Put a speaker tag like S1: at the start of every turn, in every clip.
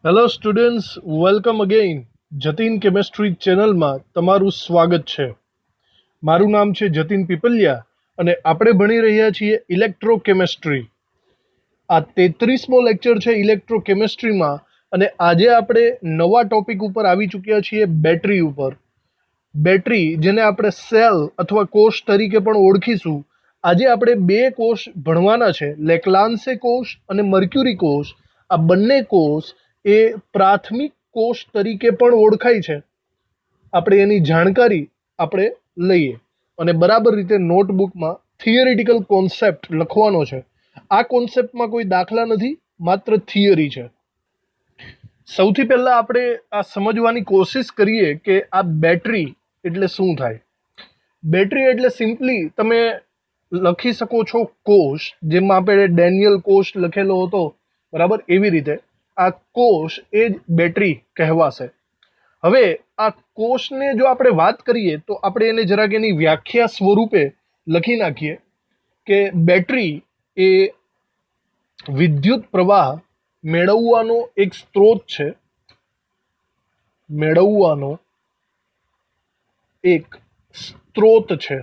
S1: Hello students, welcome again. Jatin chemistry ચેનલમાં તમારું સ્વાગત છે. મારું નામ છે જતીન પીપલિયા અને આપણે ભણી રહ્યા છીએ ઇલેક્ટ્રોકેમેસ્ટ્રી. આ 33મો લેક્ચર છે ઇલેક્ટ્રોકેમેસ્ટ્રીમાં અને આજે આપણે નવા ટોપિક ઉપર આવી ચૂક્યા છીએ, બેટરી ઉપર. બેટરી, જેને આપણે સેલ અથવા કોષ તરીકે પણ ઓળખીશું. આજે આપણે બે કોષ ભણવાના છે, લેક્લાન્સે કોષ અને મર્ક્યુરી કોષ. આ બંને કોષ એ પ્રાથમિક કોષ તરીકે પણ ઓળખાય છે. આપણે એની જાણકારી આપણે લઈએ અને બરાબર રીતે નોટબુકમાં થિયરિટિકલ કોન્સેપ્ટ લખવાનો છે. આ કોન્સેપ્ટમાં કોઈ દાખલા નથી, માત્ર થિયરી છે. સૌથી પહેલા આપણે આ સમજવાની કોશિશ કરીએ કે આ બેટરી એટલે શું થાય. બેટરી એટલે સિમ્પલી તમે લખી શકો છો કોષ, જેમાં આપણે ડેનિયલ કોષ લખેલો હતો, બરાબર, એવી રીતે આ કોષ એ જ બેટરી કહેવાશે. હવે આ કોષને જો આપણે વાત કરીએ તો આપણે એને જરાક એની વ્યાખ્યા સ્વરૂપે લખી નાખીએ કે બેટરી એ વિદ્યુત પ્રવાહ મેળવવાનો એક સ્ત્રોત છે. મેળવવાનો એક સ્ત્રોત છે.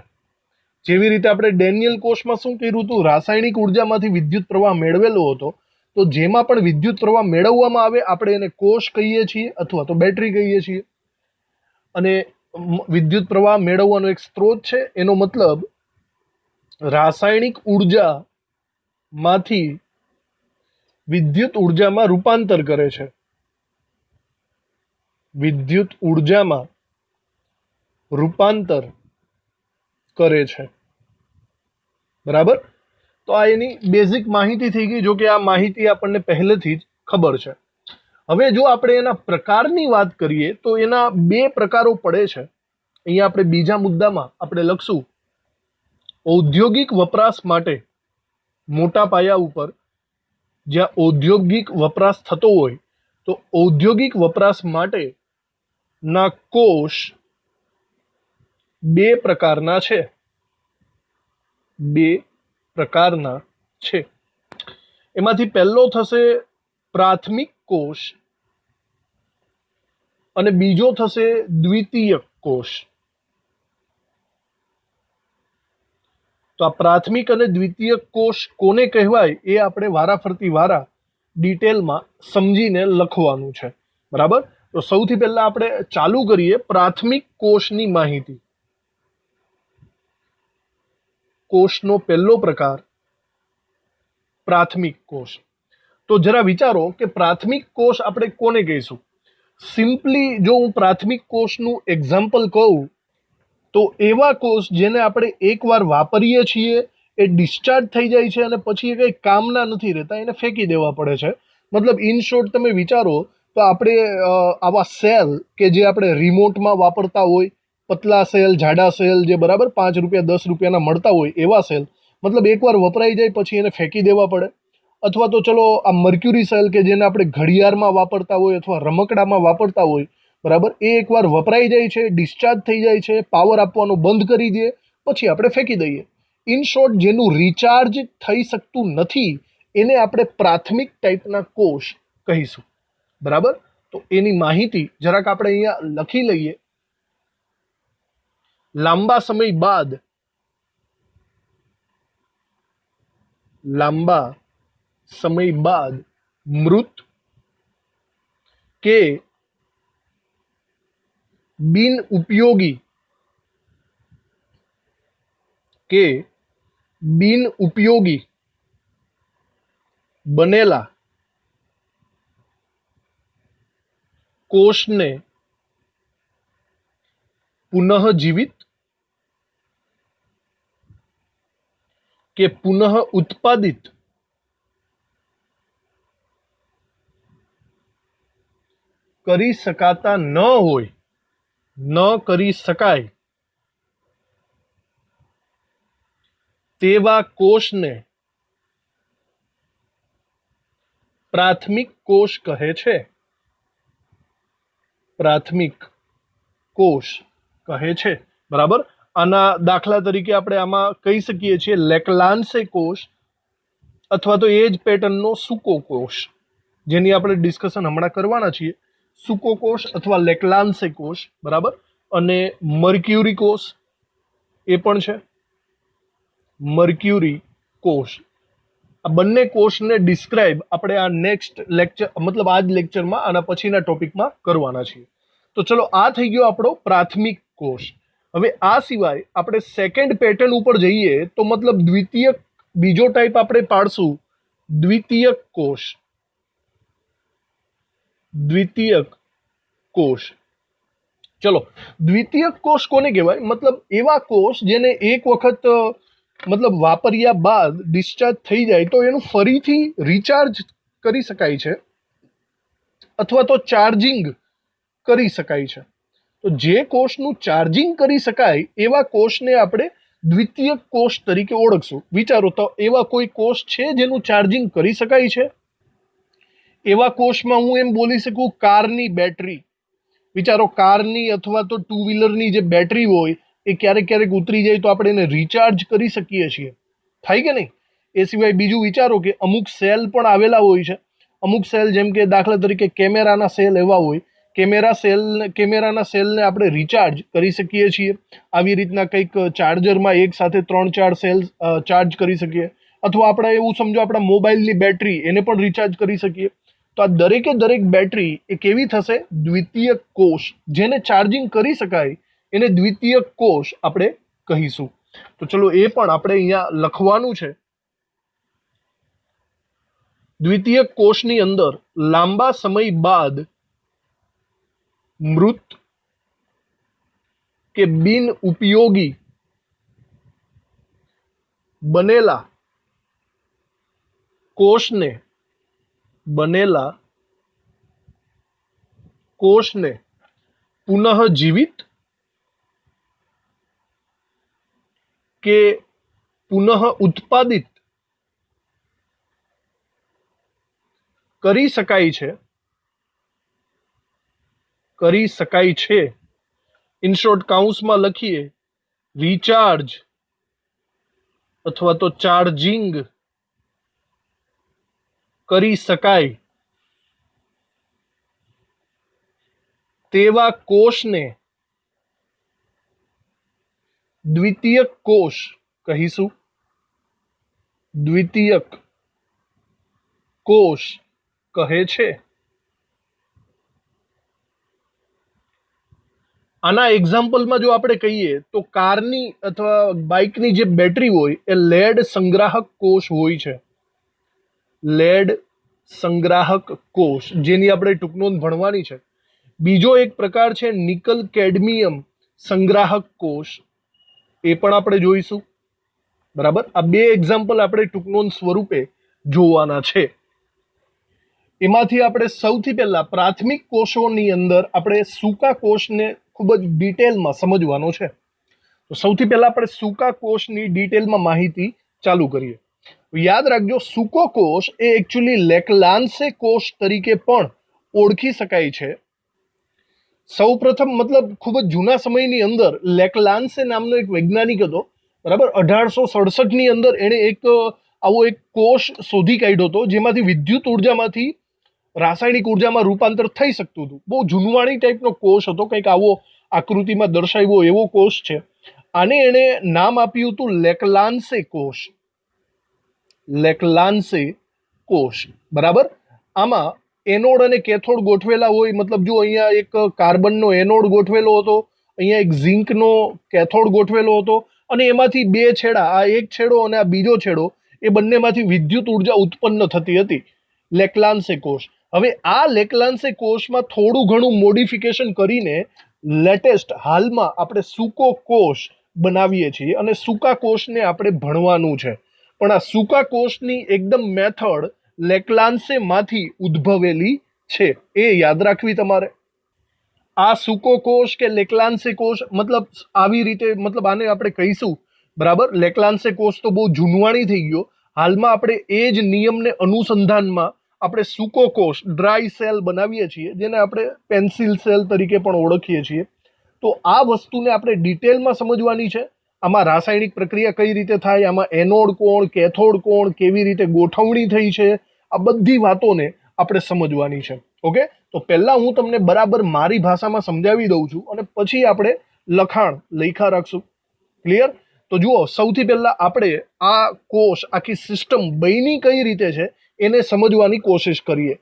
S1: જેવી રીતે આપણે ડેનિયલ કોષમાં શું કર્યું હતું, રાસાયણિક ઉર્જામાંથી વિદ્યુત પ્રવાહ મેળવેલો હતો. તો જેમાં પણ વિદ્યુત પ્રવાહ મેળવવામાં આવે આપણે એને કોષ કહીએ છીએ અથવા તો બેટરી કહીએ છીએ. અને વિદ્યુત પ્રવાહ મેળવવાનો એક સ્ત્રોત છે, એનો મતલબ રાસાયણિક ઉર્જામાંથી વિદ્યુત ઉર્જામાં રૂપાંતર કરે છે. વિદ્યુત ઉર્જામાં રૂપાંતર કરે છે, બરાબર. તો આ એની બેઝિક માહિતી થઈ ગઈ, જો કે આ માહિતી આપણને પહેલેથી જ ખબર છે. હવે જો આપણે એના પ્રકારની વાત કરીએ તો એના બે પ્રકારો પડે છે. અહીંયા આપણે બીજા મુદ્દામાં આપણે લખશું ઔદ્યોગિક વપરાશ માટે, મોટા પાયા ઉપર જ્યાં ઔદ્યોગિક વપરાશ થતો હોય તો ઔદ્યોગિક વપરાશ માટે ના કોષ બે પ્રકારના છે. બે પ્રકારના છે. એમાંથી પહેલો થશે પ્રાથમિક કોષ અને બીજો થશે દ્વિતીયક કોષ. તો આ પ્રાથમિક અને દ્વિતીયક કોષ કોને કહેવાય એ આપણે વારાફરતી વારા ડિટેલમાં સમજીને લખવાનું છે, બરાબર. તો સૌથી પહેલા આપણે ચાલુ કરીએ પ્રાથમિક કોષની માહિતી. કોષનો પહેલો પ્રકાર પ્રાથમિક કોષ. તો જરા વિચારો કે પ્રાથમિક કોષ આપણે કોને કહીશું. સિમ્પલી જો હું પ્રાથમિક કોષનું એક્ઝામ્પલ કહું તો એવા કોષ જેને આપણે એકવાર વાપરીએ છીએ, એ ડિસ્ચાર્જ થઈ જાય છે અને પછી એ કંઈ કામના નથી રહેતા, એને ફેંકી દેવા પડે છે. મતલબ ઇન શોર્ટ તમે વિચારો તો આપણે આવા સેલ કે જે આપણે રિમોટમાં વાપરતા હોય, પતલા સેલ, જાડા સેલ, જે બરાબર 5 રૂપિયા 10 રૂપિયાના મળતા હોય એવા સેલ, મતલબ એકવાર વપરાઈ જાય પછી એને ફેંકી દેવા પડે. અથવા તો ચલો આ મર્ક્યુરી સેલ કે જેને આપણે ઘડિયાળમાં વાપરતા હોય અથવા રમકડામાં વાપરતા હોય, બરાબર, એ એકવાર વપરાઈ જાય છે, ડિસ્ચાર્જ થઈ જાય છે, પાવર આપવાનો બંધ કરી દે, પછી આપણે ફેંકી દઈએ. ઇન શોર્ટ જેનું રિચાર્જ થઈ શકતું નથી એને આપણે પ્રાથમિક ટાઈપના કોષ કહીશું, બરાબર. તો એની માહિતી જરાક આપણે અહીંયા લખી લઈએ. લાંબા સમય બાદ મૃત કે બિન ઉપયોગી બનેલા કોષને પુનઃજીવિત કે પુનઃ ઉત્પાદિત કરી શકાતા ન કરી શકાય તેવા કોષને પ્રાથમિક કોષ કહે છે. પ્રાથમિક કોષ કહે છે, બરાબર. આના દાખલા તરીકે આપણે આમાં કહી શકીએ છીએ લેક્લાન્સે કોષ અથવા તો એ જ પેટર્નનો સૂકો કોષ, જેની આપણે ડિસ્કશન હમણાં કરવાના છીએ, સૂકો કોષ અથવા લેક્લાન્સે કોષ, બરાબર, અને મર્ક્યુરી કોષ એ પણ છે, મર્ક્યુરી કોષ. આ બંને કોષને ડિસ્ક્રાઇબ આપણે આ નેક્સ્ટ લેક્ચર મતલબ આ જ લેક્ચરમાં આના પછીના ટોપિકમાં કરવાના છીએ. તો ચલો, આ થઈ ગયો આપણો પ્રાથમિક કોષ. હવે આ સિવાય આપણે સેકન્ડ પેટર્ન ઉપર જઈએ તો મતલબ દ્વિતીયક, બીજો ટાઈપ આપણે પાડશું દ્વિતીયક કોષ. દ્વિતીયક કોષ. ચલો, દ્વિતીયક કોષ કોને કહેવાય? મતલબ એવા કોષ જેને એક વખત મતલબ વાપર્યા બાદ ડિસ્ચાર્જ થઈ જાય તો એનું ફરીથી રિચાર્જ કરી શકાય છે અથવા તો ચાર્જિંગ કરી શકાય છે. તો જે કોષનું ચાર્જિંગ કરી શકાય એવા કોષને આપણે દ્વિતીયક કોષ તરીકે ઓળખશું. વિચારો તો એવા કોઈ કોષ છે જેનું ચાર્જિંગ કરી શકાય છે? એવા કોષમાં હું એમ બોલી શકું કારની બેટરી. વિચારો, કારની અથવા તો ટુ વ્હીલરની જે બેટરી હોય એ ક્યારેક ક્યારેક ઉતરી જાય તો આપણે એને રિચાર્જ કરી શકીએ છીએ, થાય કે નહીં? એ સિવાય બીજું વિચારો કે અમુક સેલ પણ આવેલા હોય છે. અમુક સેલ જેમ કે દાખલા તરીકે કેમેરાના સેલ એવા હોય, કેમેરાના સેલને આપણે રિચાર્જ કરી શકીએ છીએ. આવી રીતના કંઈક ચાર્જરમાં એક સાથે 3-4 સેલ ચાર્જ કરી શકીએ. અથવા આપણે એવું સમજો આપણા મોબાઈલની બેટરી, એને પણ રિચાર્જ કરી શકીએ. તો આ દરેકે દરેક બેટરી એ કેવી થશે? દ્વિતીયક કોષ. જેને ચાર્જિંગ કરી શકાય એને દ્વિતીયક કોષ આપણે કહીશું. તો ચલો, એ પણ આપણે અહીંયા લખવાનું છે. દ્વિતીયક કોષની અંદર લાંબા સમય બાદ મૃત કે બિન ઉપયોગી બનેલા કોષને પુનઃજીવિત કે પુનઃ ઉત્પાદિત કરી શકાય છે. ઇન શોર્ટ કાઉન્સમાં લખીએ, રિચાર્જ અથવા તો ચાર્જિંગ કરી શકાય તેવા કોષને દ્વિતીયક કોષ કહીશું. દ્વિતીયક કોષ કહે છે. આના એક્ઝામ્પલમાં જો આપણે કહીએ તો કારની અથવા બાઇકની જે બેટરી હોય એ લેડ સંગ્રાહક કોષ હોય છે. લેડ સંગ્રાહક કોષ, જેની આપણે ટૂંકનોંધ ભણવાની છે. બીજો એક પ્રકાર છે નિકલ કેડમિયમ સંગ્રાહક કોષ, એ પણ આપણે જોઈશું, બરાબર. આ બે એક્ઝામ્પલ આપણે ટૂંકનોંધ સ્વરૂપે જોવાના છે. એમાંથી આપણે સૌથી પહેલા પ્રાથમિક કોષોની અંદર આપણે સૂકા કોષને ખૂબ જ ડિટેલમાં સમજવાનો છે. તો સૌથી પહેલા આપણે સૂકા કોષની ડિટેલમાં માહિતી ચાલુ કરીએ. યાદ રાખજો, સૂકો કોષ એ એકચ્યુઅલી લેક્લાન્સે કોષ તરીકે પણ ઓળખી શકાય છે. સૌપ્રથમ મતલબ ખૂબ જ જૂના સમયની અંદર લેક્લાન્સે નામનો એક વૈજ્ઞાનિક હતો, બરાબર. 1867ની અંદર એણે આવો એક કોષ શોધી કાઢ્યો હતો જેમાંથી વિદ્યુત ઉર્જામાંથી રાસાયણિક ઉર્જામાં રૂપાંતર થઈ શકતું હતું. બહુ જૂનવાણી ટાઈપનો કોષ હતો, કંઈક આવો આકૃતિમાં દર્શાવ્યો એવો કોષ છે. આને એણે નામ આપ્યું હતું લેક્લાન્સે કોષ. લેક્લાન્સે કોષ, બરાબર. આમાં એનોડ અને કેથોડ ગોઠવેલા હોય. મતલબ જો અહીંયા એક કાર્બનનો એનોડ ગોઠવેલો હતો, અહીંયા એક ઝિંકનો કેથોડ ગોઠવેલો હતો, અને એમાંથી બે છેડા, આ એક છેડો અને આ બીજો છેડો, એ બંનેમાંથી વિદ્યુત ઉર્જા ઉત્પન્ન થતી હતી. લેક્લાન્સે કોષ. હવે આ લેક્લાન્સે કોષમાં થોડું ઘણું મોડિફિકેશન કરીને લેટેસ્ટ હાલમાં આપણે સૂકો કોષ બનાવીએ છીએ અને સૂકા કોષને આપણે ભણવાનું છે. પણ આ સૂકા કોષની એકદમ મેથડ લેક્લાન્સે માંથી ઉદ્ભવેલી છે, એ યાદ રાખવી તમારે. આ સૂકો કોષ કે લેક્લાન્સે કોષ મતલબ આવી રીતે, મતલબ આને આપણે કહીશું, બરાબર. લેક્લાન્સે કોષ તો બહુ જૂનવાણી થઈ ગયો. હાલમાં આપણે એ જ નિયમને અનુસંધાનમાં આપણે સૂકો કોષ, ડ્રાય સેલ બનાવીએ છીએ, જેને આપણે પેન્સિલ સેલ તરીકે પણ ઓળખીએ છીએ. તો આ વસ્તુને આપણે ડિટેલમાં સમજવાની છે. આમાં રાસાયણિક પ્રક્રિયા કઈ રીતે થાય, આમાં એનોડ કોણ, કેથોડ કોણ, કેવી રીતે ગોઠવણી થઈ છે, આ બધી વાતોને આપણે સમજવાની છે. ઓકે, તો પહેલા હું તમને બરાબર મારી ભાષામાં સમજાવી દઉં છું અને પછી આપણે લખાણ લખ્યા રાખશું. ક્લિયર? તો જુઓ, સૌથી પહેલા આપણે આ કોષ આખી સિસ્ટમ બની કઈ રીતે છે એને સમજવાની કોશિશ કરીએ.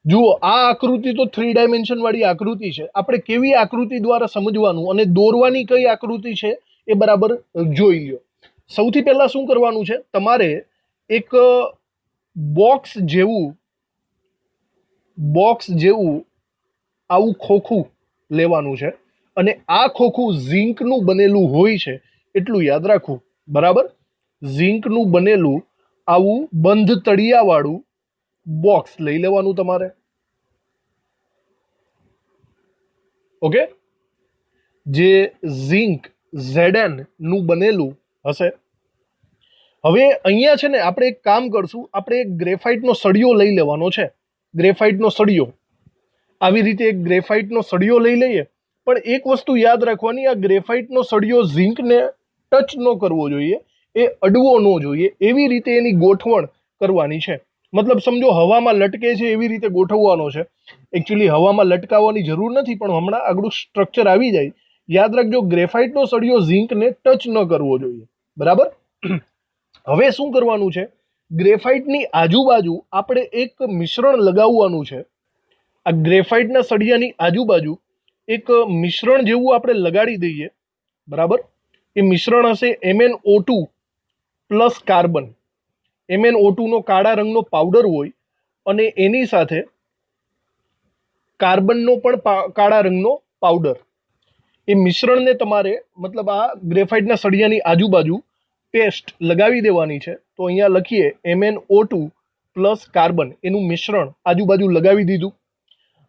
S1: જુઓ, આ આકૃતિ તો 3 ડાયમેન્શન વાળી આકૃતિ છે. આપણે કેવી આકૃતિ દ્વારા સમજવાનું અને દોરવાની કઈ આકૃતિ છે એ બરાબર જોઈ લ્યો. સૌથી પહેલા શું કરવાનું છે, તમારે એક બોક્સ જેવું આવું ખોખું લેવાનું છે અને આ ખોખું ઝીંકનું બનેલું હોય છે એટલું યાદ રાખવું. બરાબર? ઝીંકનું બનેલું આવું બંધ તળિયાવાળું બોક્સ લઈ લેવાનું તમારે. ઓકે, જે ઝીંક Zn નું બનેલું હશે. હવે અહીંયા છે ને આપણે એક કામ કરશું, આપણે એક ગ્રેફાઇટનો સળિયો લઈ લેવાનો છે. ગ્રેફાઇટનો સળિયો, આવી રીતે એક ગ્રેફાઇટનો સળિયો લઈ લઈએ. પણ એક વસ્તુ યાદ રાખવાની, આ ગ્રેફાઇટનો સળિયો ઝીંકને ટચ ન કરવો જોઈએ, એ અડવો ન જોઈએ, એવી રીતે એની ગોઠવણ કરવાની છે. મતલબ સમજો હવામાં લટકે છે એવી રીતે ગોઠવવાનો છે. એકચ્યુઅલી હવામાં લટકાવવાની જરૂર નથી, પણ હમણાં આગળ સ્ટ્રક્ચર આવી જાય. યાદ રાખજો, ગ્રેફાઇટનો સળિયો ઝીંકને ટચ ન કરવો જોઈએ. બરાબર? હવે શું કરવાનું છે, ગ્રેફાઇટની આજુબાજુ આપણે એક મિશ્રણ લગાવવાનું છે. આ ગ્રેફાઇટના સળિયાની આજુબાજુ એક મિશ્રણ જેવું આપણે લગાડી દઈએ. બરાબર? એ મિશ્રણ હશે MnO2 પ્લસ કાર્બન. MnO2 નો કાળા રંગનો પાવડર હોય અને એની સાથે કાર્બનનો પણ કાળા રંગનો પાવડર. એ મિશ્રણને તમારે મતલબ આ ગ્રેફાઇટના સળિયાની આજુબાજુ પેસ્ટ લગાવી દેવાની છે. તો અહીંયા લખીએ MnO2 પ્લસ કાર્બન, એનું મિશ્રણ આજુબાજુ લગાવી દીધું.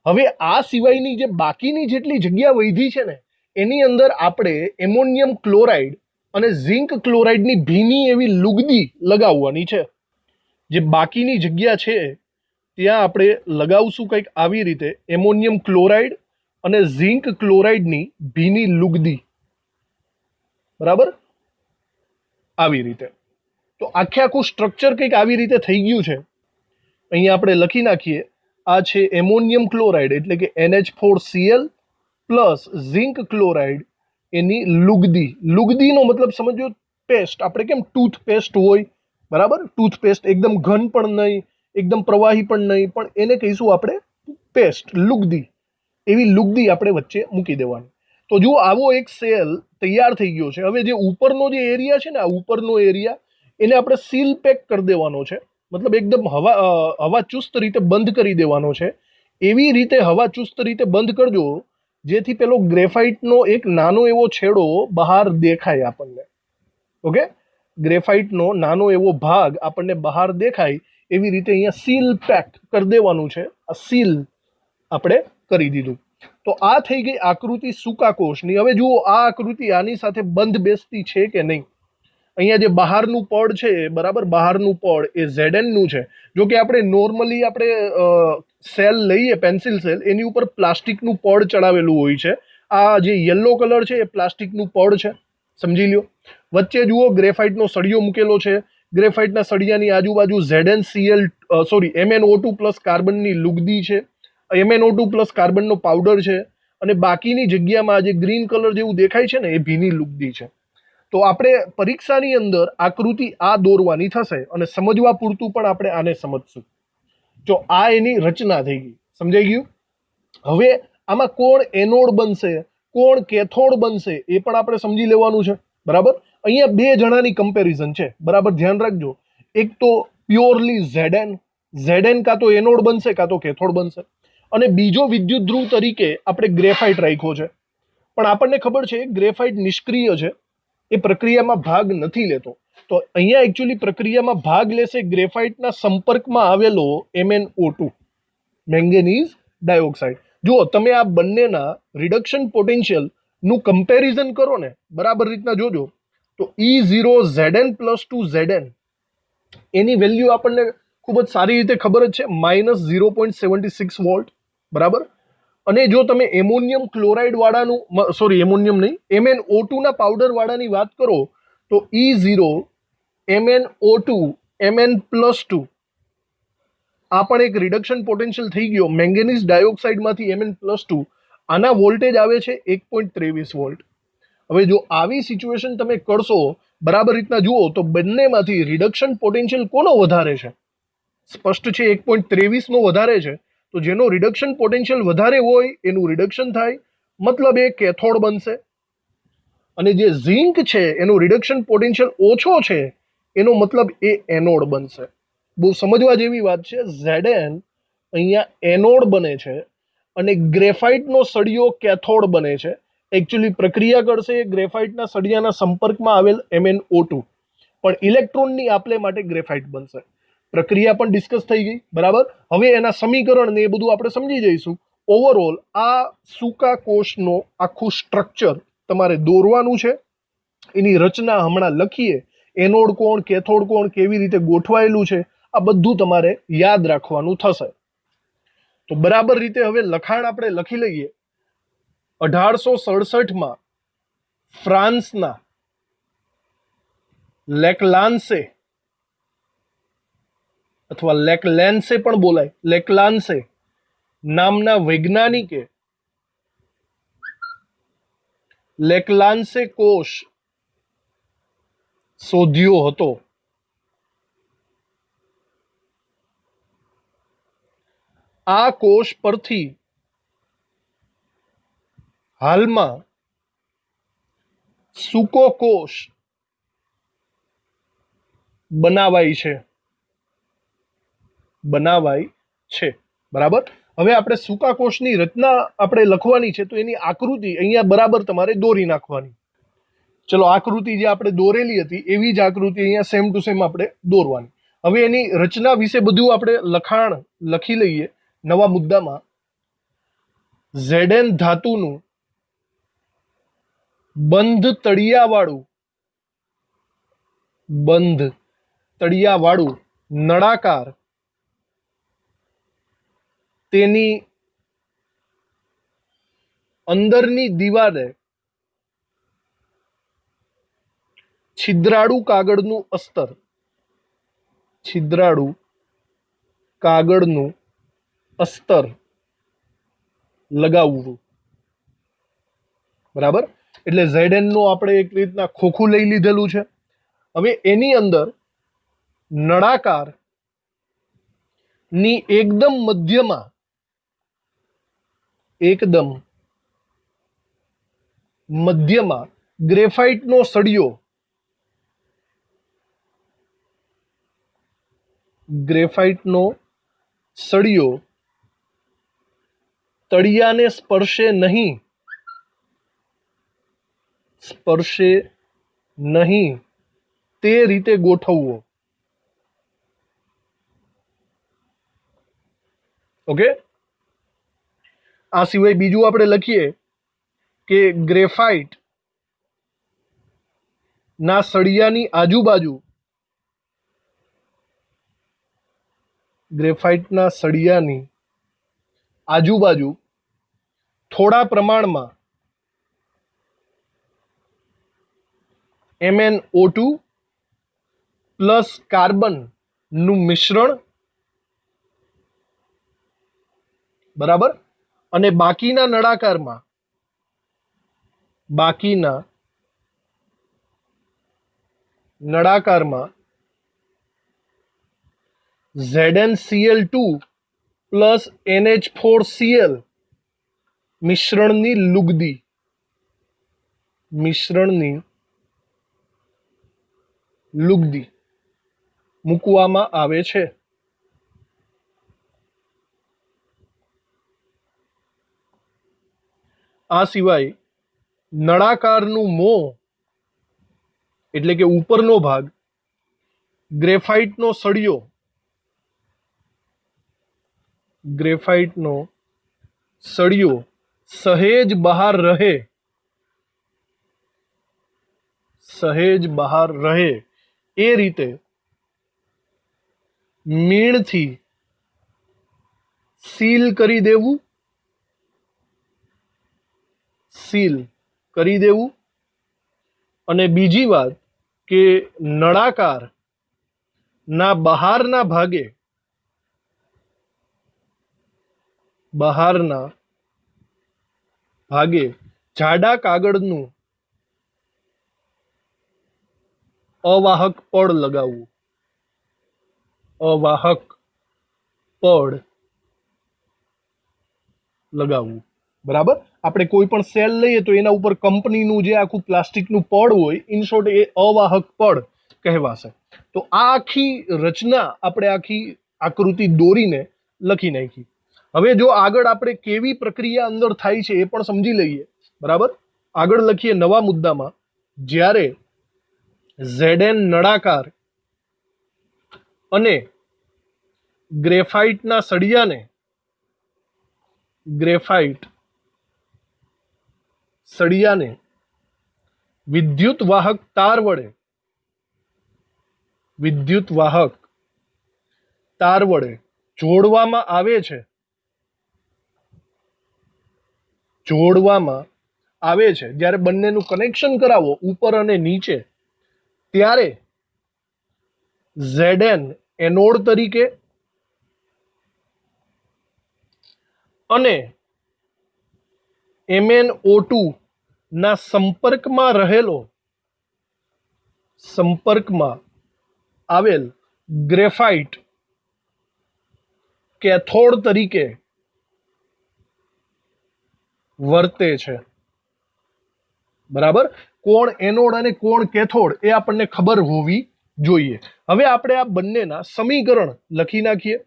S1: હવે આ સિવાયની જે બાકીની જેટલી જગ્યા વધી છે ને એની અંદર આપણે એમોનિયમ ક્લોરાઇડ અને ઝિંક ક્લોરાઇડની ભીની એવી લુગદી લગાવવાની છે. જે બાકીની જગ્યા છે ત્યાં આપણે લગાવશું કંઈક આવી રીતે એમોનિયમ ક્લોરાઇડ અને ઝિંક ક્લોરાઇડની ભીની લુગદી. બરાબર? આવી રીતે. તો આખે આખું સ્ટ્રક્ચર કંઈક આવી રીતે થઈ ગયું છે. અહીંયા આપણે લખી નાખીએ, આ છે એમોનિયમ ક્લોરાઇડ એટલે કે NH4Cl પ્લસ ઝિંક ક્લોરાઇડ એની લુગદી. લુગદીનો મતલબ સમજો પેસ્ટ, આપણે કેમ ટૂથપેસ્ટ હોય. બરાબર? ટૂથપેસ્ટ એકદમ ઘન પણ નહીં, એકદમ પ્રવાહી પણ નહીં, પણ એને કહીશું આપણે પેસ્ટ, લુગદી. એવી લુગદી આપણે વચ્ચે મૂકી દેવાની. તો જુઓ, આવો એક સેલ તૈયાર થઈ ગયો છે. હવે જે ઉપરનો જે એરિયા છે ને, આ ઉપરનો એરિયા એને આપણે સીલ પેક કરી દેવાનો છે. મતલબ એકદમ હવા ચુસ્ત રીતે બંધ કરી દેવાનો છે. એવી રીતે હવા ચુસ્ત રીતે બંધ કરજો જેથી પેલો ગ્રેફાઇટનો એક નાનો એવો છેડો બહાર દેખાય આપણને. ઓકે, ગ્રેફાઇટનો નાનો એવો ભાગ આપણને બહાર દેખાય એવી રીતે અહીંયા સીલ પેક કરી દેવાનું છે. આ સીલ આપણે કરી દીધું. તો આ થઈ ગઈ આકૃતિ સૂકા કોષની. હવે જુઓ, આ આકૃતિ આની સાથે બંધ બેસતી છે કે નહીં. અહીંયા જે બહારનું પડ છે, બરાબર, બહારનું પડ એ Zn નું છે. જો કે આપણે નોર્મલી આપણે સેલ લઈએ, પેન્સિલ સેલ, એની ઉપર પ્લાસ્ટિકનું પડ ચડાવેલું હોય છે. આ જે યલો કલર છે એ પ્લાસ્ટિકનું પડ છે, સમજી લ્યો. વચ્ચે જુઓ ગ્રેફાઇટનો સળિયો મૂકેલો છે. ગ્રેફાઇટના સળિયાની આજુબાજુ MnO2 પ્લસ કાર્બનની લુગદી છે. MnO2 પ્લસ કાર્બનનો પાવડર છે અને બાકીની જગ્યામાં જે ગ્રીન કલર જેવું દેખાય છે ને એ ભીની લુગદી છે. તો આપણે પરીક્ષાની અંદર આકૃતિ આ દોરવાની થશે અને સમજવા પૂરતું પણ આપણે આને સમજશું. જો આ એની રચના થઈ ગઈ, સમજાઈ ગયું. હવે આમાં કોણ એનોડ બનશે, કોણ કેથોડ બનશે એ પણ આપણે સમજી લેવાનું છે. બરાબર? અહીંયા બે જણાની કમ્પેરિઝન છે. બરાબર, ધ્યાન રાખજો. એક તો પ્યોરલી Zn કાં તો એનોડ બનશે કાં તો કેથોડ બનશે, અને બીજો વિદ્યુત ધ્રુવ તરીકે આપણે ગ્રેફાઇટ રાખ્યો છે. પણ આપણને ખબર છે ગ્રેફાઇટ નિષ્ક્રિય છે, એ પ્રક્રિયામાં ભાગ નથી લેતો. તો અહીંયા એકચ્યુઅલી પ્રક્રિયામાં ભાગ લેશે ગ્રેફાઇટના સંપર્કમાં આવેલો MnO2, મેંગેનીઝ ડાયોક્સાઇડ. જુઓ, તમે આ બંનેના રિડક્શન પોટેન્શિયલ નું કમ્પેરિઝન કરો ને, બરાબર રીતના જોજો, તો E0 Zn પ્લસ 2 Zn એની વેલ્યુ આપણને ખૂબ જ સારી રીતે ખબર જ છે, -0.76 વોલ્ટ. બરાબર? અને જો તમે એમોનિયમ ક્લોરાઇડ વાળાનું, એમોનિયમ નહીં, MnO2 ના પાવડર વાળાની વાત કરો તો E0 MnO2 Mn+2 આ પણ એક રિડક્શન પોટેન્શિયલ થઈ ગયો મેંગેનીઝ ડાયોક્સાઇડમાંથી Mn+2. આના વોલ્ટેજ આવે છે 1.23 વોલ્ટ. હવે જો આવી સિચ્યુએશન તમે કરશો બરાબર રીતના જુઓ તો બંનેમાંથી રિડક્શન પોટેન્શિયલ કોનો વધારે છે? સ્પષ્ટ છે 1.23 નો વધારે છે. તો જેનો રિડક્શન પોટેન્શિયલ વધારે હોય એનું રિડક્શન થાય, મતલબ એ કેથોડ બનશે. અને જે ઝિંક છે એનો રિડક્શન પોટેન્શિયલ ઓછો છે એનો મતલબ એ એનોડ બનશે. બહુ સમજવા જેવી વાત છે. Zn અહીંયા એનોડ બને છે અને ગ્રેફાઇટનો સળિયો કેથોડ બને છે. એકચ્યુઅલી પ્રક્રિયા કરશે ગ્રેફાઇટના સળિયાના સંપર્કમાં આવેલ MnO2, પણ ઇલેક્ટ્રોનની આપલે માટે ગ્રેફાઇટ બનશે. પ્રક્રિયા પણ ડિસ્કસ થઈ ગઈ, બરાબર. હવે એના સમીકરણ ને એ બધું આપણે સમજી જઈશું. ઓવરઓલ આ સૂકા કોષનો આખું સ્ટ્રક્ચર તમારે દોરવાનું છે. એની રચના હમણાં લખીએ, એનોડ કોણ, કેથોડ કોણ, કેવી રીતે ગોઠવાયેલું છે, આ બધું તમારે યાદ રાખવાનું થશે. તો બરાબર રીતે હવે લખાણ આપણે લખી લઈએ. 1867માં ફ્રાન્સના લેકલાન્સે અથવા લેકલેન્સે પણ બોલાય, લેકલાન્સે નામના વૈજ્ઞાનિકે લેકલાન્સે કોષ શોધ્યો હતો. આ કોષ પરથી હાલમાં સૂકો કોષ બનાવાય છે, બરાબર. હવે આપણે સૂકા કોષની રચના આપણે લખવાની છે, તો એની આકૃતિ અહીંયા બરાબર તમારે દોરી નાખવાની. ચલો, આકૃતિ જે આપણે દોરેલી હતી એવી જ આકૃતિ અહીંયા સેમ ટુ સેમ આપણે દોરવાની. હવે એની રચના વિશે બધું આપણે લખાણ લખી લઈએ નવા મુદ્દામાં. Zn ધાતુનું બંધ તળિયાવાળું નળાકાર તેની અંદરની દિવાલે છિદ્રાળુ કાગળનું અસ્તર લગાવવું, બરાબર. એટલે Zn નો આપણે એક રીતના ખોખું લઈ લીધેલું છે. હવે એની અંદર નળાકાર ની એકદમ મધ્યમાં ગ્રેફાઇટનો સળિયો તળિયાને સ્પર્શે નહીં તે રીતે ગોઠવવો. ઓકે. આ સિવાય બીજું આપણે લખીએ કે ગ્રેફાઇટ ના સળિયાની આજુબાજુ થોડા પ્રમાણમાં MnO2 પ્લસ કાર્બનનું મિશ્રણ, બરાબર. અને બાકીના નળાકારમાં ZnCl2 પ્લસ NH4Cl મિશ્રણની લુગદી મૂકવામાં આવે છે. આ સિવાય નળાકારનું મોં એટલે કે ઉપરનો ભાગ ગ્રેફાઇટનો સળિયો સહેજ બહાર રહે એ રીતે મીણથી સીલ કરી દેવું. અને બીજી વાત કે નળાકાર ના બહારના ભાગે બહારના ભાગે જાડા કાગળનું અવાહક પડ લગાવવું. અવાહક પડ લગાવવું. બરાબર. આપણે કોઈ પણ સેલ લઈએ તો એના ઉપર કંપનીનું જે આખું પ્લાસ્ટિકનું પડ હોય, ઇન શોર્ટ એ અવાહક પડ કહેવાશે. તો આ આખી રચના આપણે આખી આકૃતિ દોરીને લખી નાખી. હવે જો આગળ આપણે કેવી પ્રક્રિયા અંદર થાય છે એ પણ સમજી લઈએ. બરાબર. આગળ લખીએ નવા મુદ્દામાં, જ્યારે Zn નળાકાર અને ગ્રેફાઇટના સળિયાને વિદ્યુત વાહક તાર વડે જોડવામાં આવે છે, જ્યારે બંનેનું કનેક્શન કરાવો ઉપર અને નીચે, ત્યારે Zn એનોડ તરીકે અને MnO2 ના સંપર્કમાં આવેલ ગ્રેફાઇટ કેથોડ તરીકે વર્તે છે. બરાબર. કોણ એનોડ અને કોણ કેથોડ એ આપણને ખબર હોવી જોઈએ. હવે આપણે આ બંનેના સમીકરણ લખી નાખીએ.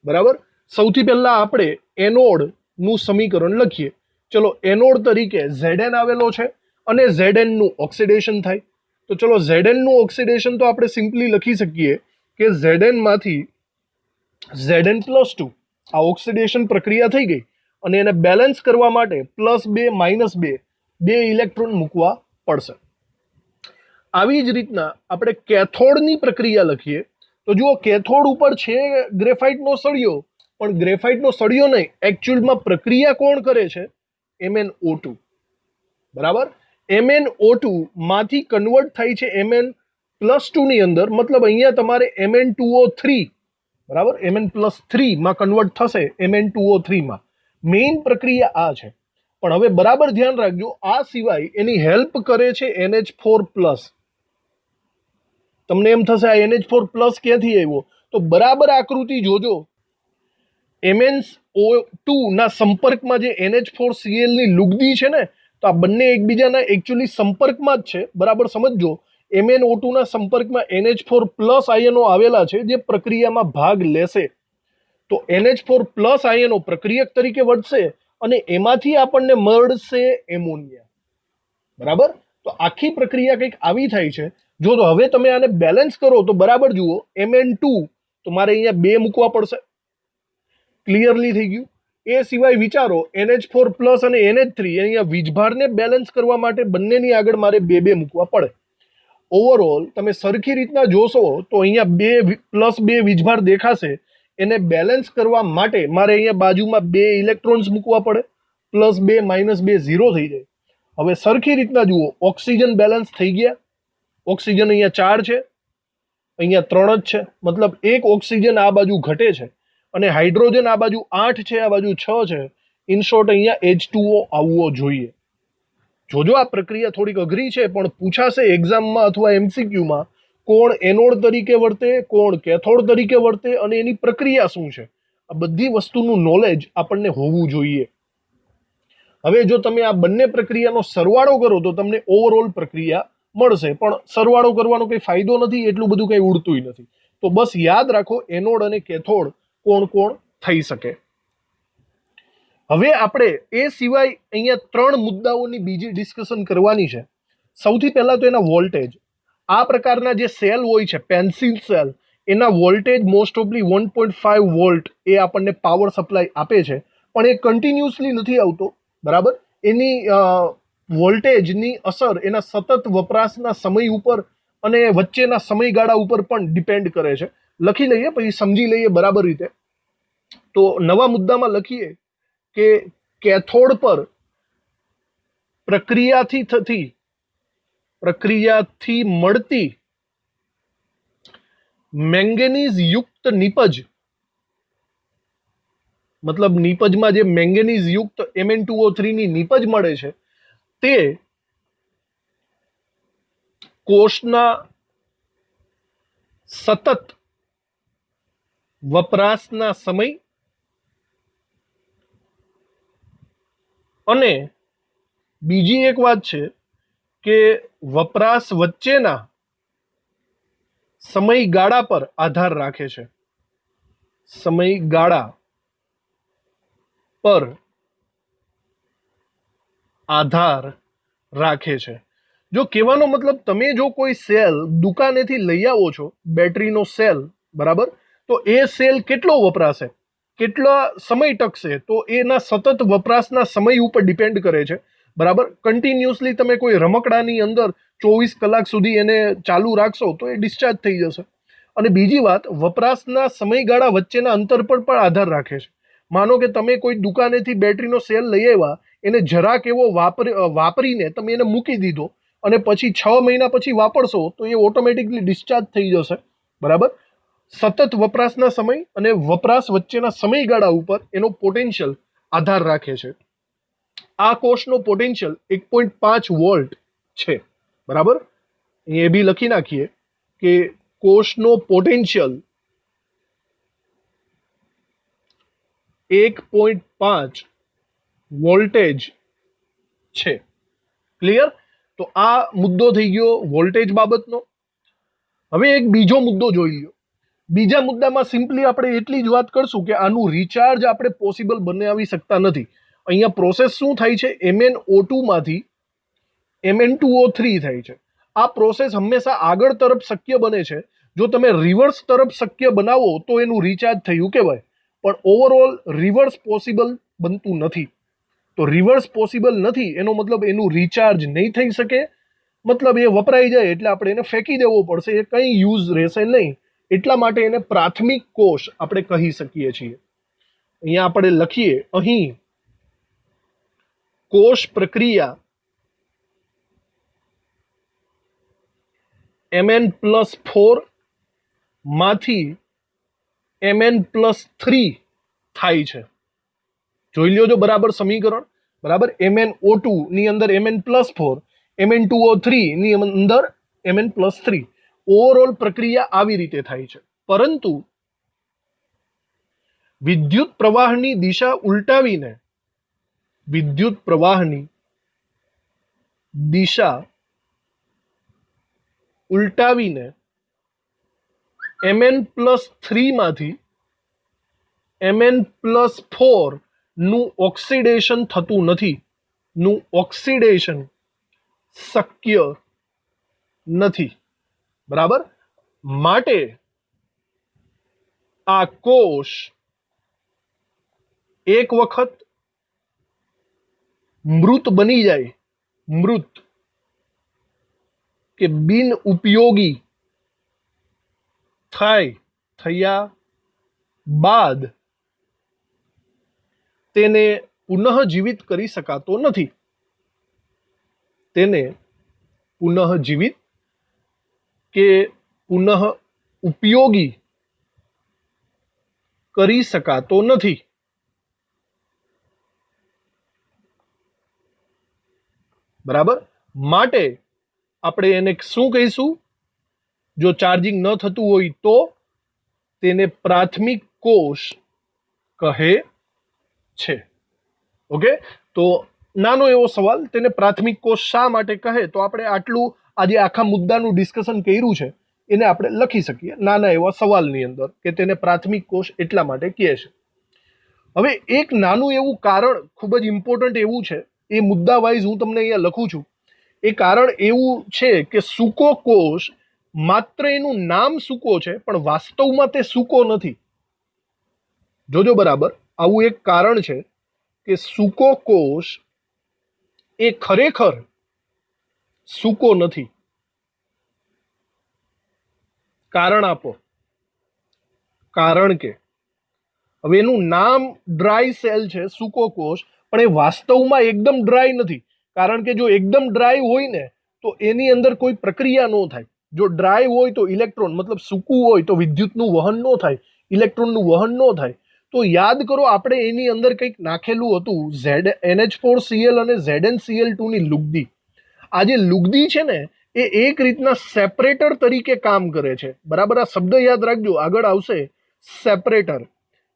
S1: બરાબર. સૌથી પહેલા આપણે એનોડ નું સમીકરણ લખીએ. ચલો, એનોડ તરીકે Zn આવેલો છે અને Zn નું ઓક્સિડેશન થાય. તો ચલો, Zn નું ઓક્સિડેશન તો આપણે સિમ્પલી લખી શકીએ કે Zn માંથી Zn+2 આ ઓક્સિડેશન પ્રક્રિયા થઈ ગઈ અને એને બેલેન્સ કરવા માટે +2 - 2 ઇલેક્ટ્રોન મૂકવા પડશે. આવી જ રીતના આપણે કેથોડની પ્રક્રિયા લખીએ. તો જુઓ, કેથોડ ઉપર છે ગ્રેફાઇટનો સળિયો, પણ ગ્રેફાઇટનો સળિયો નહીં, એકચ્યુઅલમાં પ્રક્રિયા કોણ કરે છે? MnO2. બરાબર. MnO2 માંથી કન્વર્ટ થાય છે Mn+2 ની અંદર, મતલબ અહીંયા તમારે Mn2O3, બરાબર, Mn+3 માં કન્વર્ટ થશે Mn2O3 માં. મેઇન પ્રક્રિયા આ છે. પણ હવે બરાબર ધ્યાન રાખજો, આ સિવાય એની હેલ્પ કરે છે NH4+. તમને એમ થશે આ NH4+ ક્યાંથી આવ્યો? તો બરાબર આકૃતિ જોજો. MnO2 ના સંપર્કમાં જે NH4Cl ની લુગદી છે ને, તો આ બંને એકબીજાના એકચ્યુઅલી સંપર્કમાં જ છે. બરાબર સમજો. MnO2 ના સંપર્કમાં NH4+ આયનો આવેલા છે જે પ્રક્રિયામાં ભાગ લેશે. તો NH4+ આયનો પ્રક્રિયક તરીકે વર્તશે અને એમાંથી આપણને મળશે એમોનિયા. બરાબર. તો આખી પ્રક્રિયા કંઈક આવી થાય છે. જો તો હવે તમે આને બેલેન્સ કરો તો બરાબર જુઓ, Mn2 તો મારે અહીંયા 2 મૂકવા પડશે. ક્લિયરલી થઈ ગયું. એ સિવાય વિચારો, NH4+ અને NH3, અહીંયા વીજભારને બેલેન્સ કરવા માટે બંનેની આગળ મારે 2 મૂકવા પડે. ઓવરઓલ તમે સરખી રીતના જોશો તો અહીંયા 2+2 વીજભાર દેખાશે. એને બેલેન્સ કરવા માટે મારે અહીંયા બાજુમાં 2 ઇલેક્ટ્રોન્સ મૂકવા પડે. +2 - 2 0 થઈ જાય. હવે સરખી રીતના જુઓ, ઓક્સિજન બેલેન્સ થઈ ગયા. ઓક્સિજન અહીંયા 4 છે, અહીંયા 3 જ છે, મતલબ એક ઓક્સિજન આ બાજુ ઘટે છે અને હાઇડ્રોજન આ બાજુ 8 છે, આ બાજુ 6 છે. ઇન શોર્ટ અહીંયા H2O આવવો જોઈએ. જોજો, આ પ્રક્રિયા થોડીક અઘરી છે, પણ પૂછાશે એક્ઝામમાં અથવા MCQમાં, કોણ એનોડ તરીકે વર્તે, કોણ કેથોડ તરીકે વર્તે અને એની પ્રક્રિયા શું છે. આ બધી વસ્તુનું નોલેજ આપણને હોવું જોઈએ. હવે જો તમે આ બંને પ્રક્રિયાનો સરવાળો કરો તો તમને ઓવરઓલ પ્રક્રિયા મળશે, પણ સરવાળો કરવાનો કંઈ ફાયદો નથી, એટલું બધું કંઈ ઉડતું નથી. તો બસ યાદ રાખો, એનોડ અને કેથોડ કોણ કોણ થઈ શકે. હવે આપણે એ સિવાય અહીંયા 3 મુદ્દાઓની બીજી ડિસ્કશન કરવાની છે. સૌથી પહેલા તો એના વોલ્ટેજ. આ પ્રકારના જે સેલ હોય છે, પેન્સિલ સેલ, એના વોલ્ટેજ મોસ્ટ ઓફલી 1.5 વોલ્ટ એ આપણને પાવર સપ્લાય આપે છે, પણ એ કન્ટિન્યુઅસલી નથી આવતો. બરાબર. એની વોલ્ટેજની અસર એના સતત વપરાશના સમય ઉપર અને વચ્ચેના સમયગાળા ઉપર પણ ડિપેન્ડ કરે છે. લખી લઈએ પછી સમજી લઈએ બરાબર રીતે. તો નવા મુદ્દામાં લખીએ કે કેથોડ પર પ્રક્રિયાથી મળતી મેંગેનીઝ યુક્ત નિપજ મતલબ નીપજમાં જે મેંગેનીઝ યુક્ત Mn2O3 ની નીપજ મળે છે તે કોષના સતત વપરાશના સમય અને બીજી એક વાત છે કે વપરાશ વચ્ચેના સમયગાળા પર આધાર રાખે છે. સમયગાળા પર આધાર રાખે છે. જો કહેવાનો મતલબ તમે જો કોઈ સેલ દુકાનેથી લઈ આવો છો, બેટરીનો સેલ, બરાબર, તો એ સેલ કેટલો વપરાશે, કેટલા સમય ટકશે, તો એના સતત વપરાશના સમય ઉપર ડિપેન્ડ કરે છે. બરાબર, કન્ટિન્યુઅસલી તમે કોઈ રમકડાની અંદર 24 કલાક સુધી એને ચાલુ રાખશો તો એ ડિસ્ચાર્જ થઈ જશે. અને બીજી વાત, વપરાશના સમયગાળા વચ્ચેના અંતર પર પણ આધાર રાખે છે. માનો કે તમે કોઈ દુકાનેથી બેટરીનો સેલ લઈ આવ્યા, એને જરાક એવો વાપરીને તમે એને મૂકી દીધો અને પછી 6 મહિના પછી વાપરશો તો એ ઓટોમેટિકલી ડિસ્ચાર્જ થઈ જશે. બરાબર, સતત વપરાશના સમય અને વપરાશ વચ્ચેના સમયગાળા ઉપર એનો પોટેન્શિયલ આધાર રાખે છે. આ કોષનો પોટેન્શિયલ 1.5 વોલ્ટ છે. બરાબર, એ બી લખી નાખીએ કે કોષનો પોટેન્શિયલ 1.5 વોલ્ટેજ છે. ક્લિયર? તો આ મુદ્દો થઈ ગયો વોલ્ટેજ બાબતનો. હવે એક બીજો મુદ્દો જોઈ લ્યો. બીજા મુદ્દામાં સિમ્પલી આપણે એટલી જ વાત કરશું કે આનું રિચાર્જ આપણે પોસિબલ બનાવી શકતા નથી. અહીંયા પ્રોસેસ શું થાય છે, MnO2 માંથી Mn2O3 થાય છે. આ પ્રોસેસ હંમેશા આગળ તરફ શક્ય બને છે. જો તમે રિવર્સ તરફ શક્ય બનાવો તો એનું રિચાર્જ થયું કહેવાય, પણ ઓવરઓલ રિવર્સ પોસિબલ બનતું નથી. તો રિવર્સ પોસિબલ નથી એનો મતલબ એનું રિચાર્જ નહીં થઈ શકે, મતલબ એ વપરાઈ જાય એટલે આપણે એને ફેંકી દેવો પડશે, એ કંઈ યુઝ રહેશે નહીં. એટલા માટે એને પ્રાથમિક કોષ આપણે કહી શકીએ છીએ. અહીંયા આપણે લખીએ, અહીં કોષ પ્રક્રિયા Mn+4 માંથી Mn+3 થાય છે. જોઈ લ્યો જો બરાબર સમીકરણ. બરાબર, MnO2 ની અંદર Mn+4, Mn2O3 ની અંદર Mn+3. ઓવરઓલ પ્રક્રિયા આવી રીતે થાય છે. પરંતુ વિદ્યુત પ્રવાહની દિશા ઉલટાવીને Mn+3 માંથી Mn+4 નું ઓક્સિડેશન થતું નથી, નું ઓક્સિડેશન શક્ય નથી. બરાબર, માટે આ કોષ એક વખત મૃત બની જાય, મૃત કે બિન ઉપયોગી થયા બાદ તેને પુનઃજીવિત કરી શકાતો નથી. તેને પુનઃજીવિત કે પુનઃ ઉપયોગી કરી શકાતો નથી. બરાબર, માટે આપણે એને શું કહીશું? જો ચાર્જિંગ ન થતું હોય તો તેને પ્રાથમિક કોષ કહે છે. ઓકે, તો નાનો એવો સવાલ, તેને પ્રાથમિક કોષ શા માટે કહે? તો આપણે આટલું આજે આખા મુદ્દાનું ડિસ્કશન કર્યું છે એને આપણે લખી શકીએ નાના એવા સવાલની અંદર કે તેને પ્રાથમિક કોષ એટલા માટે કહે છે. હવે એક નાનું એવું કારણ ખૂબ જ ઇમ્પોર્ટન્ટ એવું છે, એ મુદ્દા વાઇઝ હું તમને અહીંયા લખું છું. એ કારણ એવું છે કે સૂકો કોષ માત્ર એનું નામ સૂકો છે પણ વાસ્તવમાં તે સૂકો નથી. જોજો બરાબર, આવું એક કારણ છે કે સૂકો કોષ એ ખરેખર સૂકો નથી. કારણ આપો. કારણ કે હવે એનું નામ ડ્રાય સેલ છે, સૂકો કોષ, પણ એ વાસ્તવમાં એકદમ ડ્રાય નથી. કારણ કે જો એકદમ ડ્રાય હોય ને તો એની અંદર કોઈ પ્રક્રિયા ન થાય. જો ડ્રાય હોય તો ઇલેક્ટ્રોન, મતલબ સૂકું હોય તો વિદ્યુતનું વહન ન થાય, ઇલેક્ટ્રોનનું વહન ન થાય. તો યાદ કરો આપણે એની અંદર કંઈક નાખેલું હતું NH4Cl અને ZnCl2 ની લુગદી. આ જે લુગદી છે ને એ એક રીતના સેપરેટર તરીકે કામ કરે છે. બરાબર, આ શબ્દ યાદ રાખજો, આગળ આવશે સેપરેટર.